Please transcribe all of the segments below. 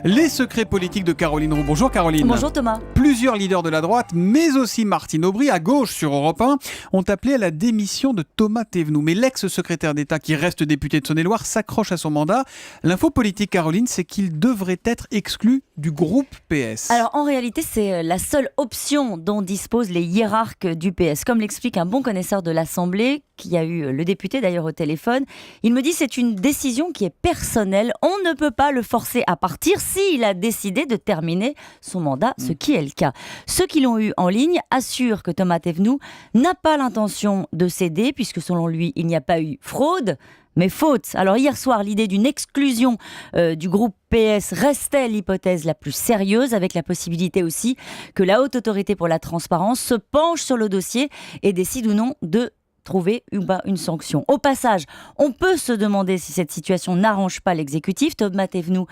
Les secrets politiques de Caroline Roux. Bonjour Caroline. Bonjour Thomas. Plusieurs leaders de la droite, mais aussi Martine Aubry, à gauche sur Europe 1, ont appelé à la démission de Thomas Thévenoud. Mais l'ex-secrétaire d'État qui reste député de Saône-et-Loire s'accroche à son mandat. L'info politique, Caroline, c'est qu'il devrait être exclu du groupe PS. Alors en réalité, c'est la seule option dont disposent les hiérarques du PS. Comme l'explique un bon connaisseur de l'Assemblée, qui a eu le député d'ailleurs au téléphone, il me dit c'est une décision qui est personnelle. On ne peut pas le forcer à partir s'il a décidé de terminer son mandat, ce qui est le cas. Ceux qui l'ont eu en ligne assurent que Thomas Thévenoud n'a pas l'intention de céder, puisque selon lui, il n'y a pas eu fraude, mais faute. Alors hier soir, l'idée d'une exclusion du groupe PS restait l'hypothèse la plus sérieuse, avec la possibilité aussi que la Haute Autorité pour la Transparence se penche sur le dossier et décide ou non de trouver une sanction. Au passage, on peut se demander si cette situation n'arrange pas l'exécutif. Thomas Thévenoud,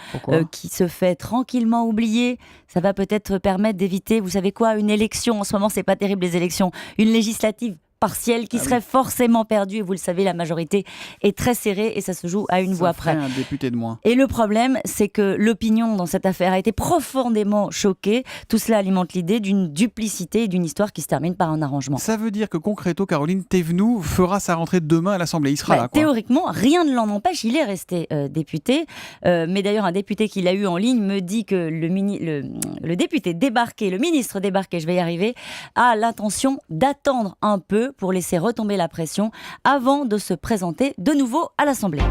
qui se fait tranquillement oublier, ça va peut-être permettre d'éviter, vous savez quoi, une élection. En ce moment, c'est pas terrible les élections. Une législative partielle qui serait forcément perdue. Et vous le savez, la majorité est très serrée et ça se joue à une voix près. Un député de moins. Et le problème, c'est que l'opinion dans cette affaire a été profondément choquée. Tout cela alimente l'idée d'une duplicité et d'une histoire qui se termine par un arrangement. Ça veut dire que concrètement, Caroline, Thévenoud fera sa rentrée demain à l'Assemblée. Il sera là, quoi. Théoriquement, rien ne l'en empêche. Il est resté député. Mais d'ailleurs, un député qu'il a eu en ligne me dit que le député débarqué, le ministre débarqué, je vais y arriver, a l'intention d'attendre un peu pour laisser retomber la pression avant de se présenter de nouveau à l'Assemblée.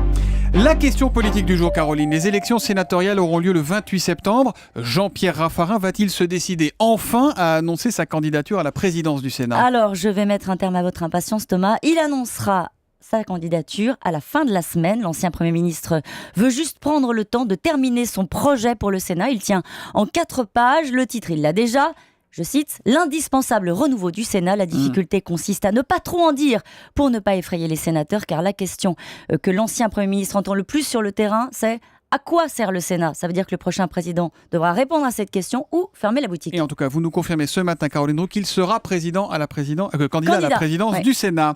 La question politique du jour, Caroline. Les élections sénatoriales auront lieu le 28 septembre. Jean-Pierre Raffarin va-t-il se décider enfin à annoncer sa candidature à la présidence du Sénat ? Alors, je vais mettre un terme à votre impatience, Thomas. Il annoncera sa candidature à la fin de la semaine. L'ancien Premier ministre veut juste prendre le temps de terminer son projet pour le Sénat. Il tient en 4 pages. Le titre, il l'a déjà. Je cite, « L'indispensable renouveau du Sénat. La difficulté consiste à ne pas trop en dire pour ne pas effrayer les sénateurs, car la question que l'ancien Premier ministre entend le plus sur le terrain, c'est « À quoi sert le Sénat ?» Ça veut dire que le prochain président devra répondre à cette question ou fermer la boutique. Et en tout cas, vous nous confirmez ce matin, Caroline Roux, qu'il sera candidat à la présidence du Sénat.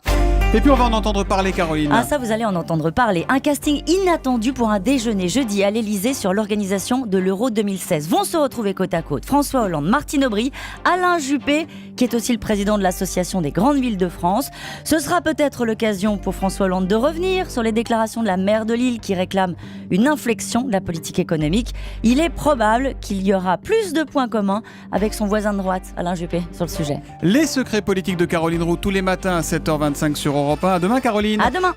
Et puis on va en entendre parler, Caroline. Ah ça, vous allez en entendre parler. Un casting inattendu pour un déjeuner jeudi à l'Elysée sur l'organisation de l'Euro 2016. Vont se retrouver côte à côte François Hollande, Martine Aubry, Alain Juppé, qui est aussi le président de l'Association des grandes villes de France. Ce sera peut-être l'occasion pour François Hollande de revenir sur les déclarations de la maire de Lille qui réclame une inflexion de la politique économique. Il est probable qu'il y aura plus de points communs avec son voisin de droite, Alain Juppé, sur le sujet. Les secrets politiques de Caroline Roux tous les matins à 7h25 sur Europe 1. À demain, Caroline. À demain.